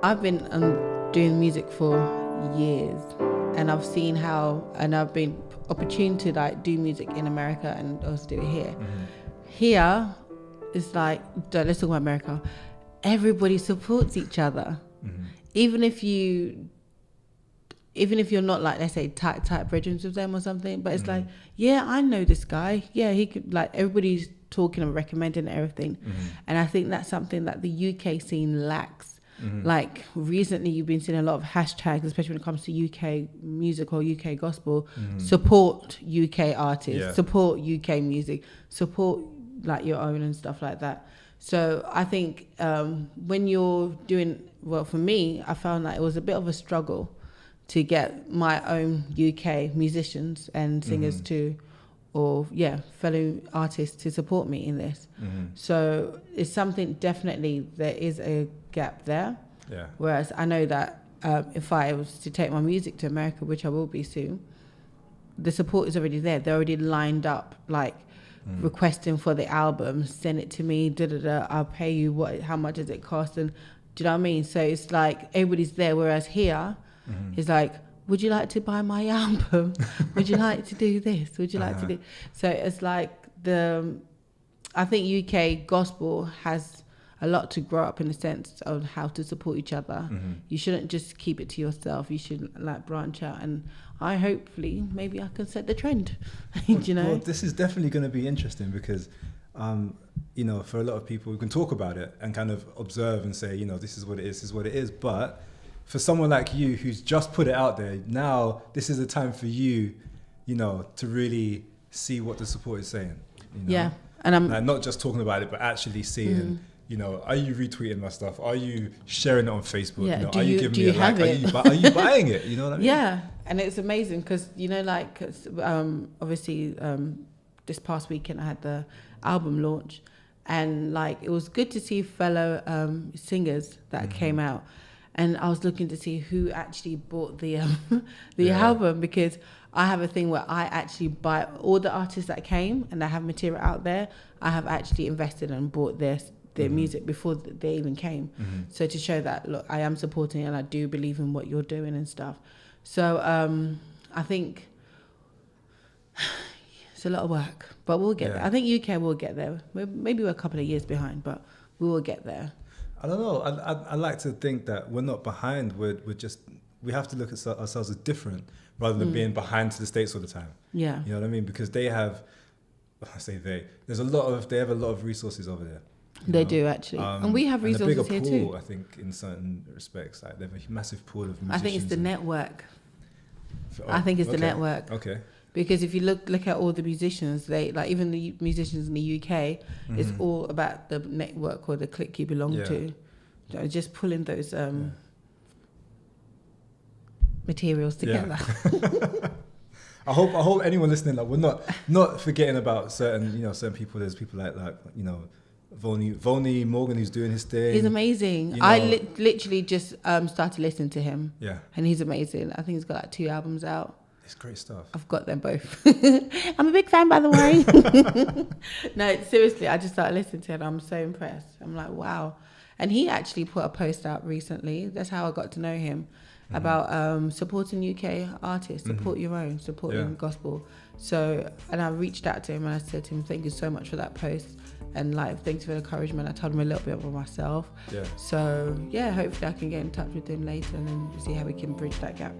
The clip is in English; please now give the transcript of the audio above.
I've been doing music for years, and I've seen how, and I've been opportune to like do music in America and also do it here. Here, it's like, let's talk about America. Everybody supports each other, even if you're not like, let's say, tight brethren with them or something. But it's like, yeah, I know this guy. Yeah, he could, like, everybody's talking and recommending everything, and I think that's something that the UK scene lacks. Like recently you've been seeing a lot of hashtags, especially when it comes to UK music or UK gospel. Support UK artists, support UK music, support like your own and stuff like that. So I think when you're doing, well, for me, I found that it was a bit of a struggle to get my own UK musicians and singers to, or fellow artists to support me in this. So it's something, definitely there is a gap there. Whereas I know that if I was to take my music to America, which I will be soon, the support is already there. They're already lined up, like requesting for the album, send it to me, I'll pay you, how much does it cost, and do you know what I mean? So it's like everybody's there, whereas here it's like, would you like to buy my album? Would you like to do this? Would you like to do... So it's like I think UK gospel has a lot to grow up in the sense of how to support each other. You shouldn't just keep it to yourself. You should like branch out, and maybe I can set the trend. You know? Well, this is definitely going to be interesting because, for a lot of people, we can talk about it and kind of observe and say, this is what it is, But for someone like you who's just put it out there, now this is a time for you, to really see what the support is saying. Yeah. And I'm like, not just talking about it, but actually seeing, are you retweeting my stuff? Are you sharing it on Facebook? Yeah. Are you giving me a like? Are you buying it? You know what I mean? Yeah. And it's amazing because, obviously this past weekend I had the album launch, and like it was good to see fellow singers that came out. And I was looking to see who actually bought the album, because I have a thing where I actually buy all the artists that came and that have material out there. I have actually invested and bought their music before they even came. So to show that, look, I am supporting and I do believe in what you're doing and stuff. So I think it's a lot of work, but we'll get there. I think UK will get there. Maybe we're a couple of years behind, but we will get there. I don't know. I like to think that we're not behind. We have to look at ourselves as different rather than being behind to the States all the time. Yeah. You know what I mean? Because they have, they have a lot of resources over there. They do actually, and we have resources and a bigger here pool, too. I think in certain respects, like they have a massive pool of musicians. I think it's the network. I think it's the network. Okay. Because if you look at all the musicians, even the musicians in the UK, it's all about the network or the clique you belong to. So just pulling those materials together. Yeah. I hope anyone listening, like, we're not forgetting about certain people. There's people like Vonnie Morgan, who's doing his thing. He's amazing. I literally just started listening to him. Yeah. And he's amazing. I think he's got like 2 albums out. It's great stuff. I've got them both. I'm a big fan, by the way. No, seriously, I just started listening to it. I'm so impressed. I'm like, wow. And he actually put a post out recently. That's how I got to know him, about supporting UK artists, support your own, support your own gospel. So, and I reached out to him and I said to him, thank you so much for that post. And like, thanks for the encouragement. I told him a little bit about myself. Yeah. So yeah, hopefully I can get in touch with him later and then see how we can bridge that gap.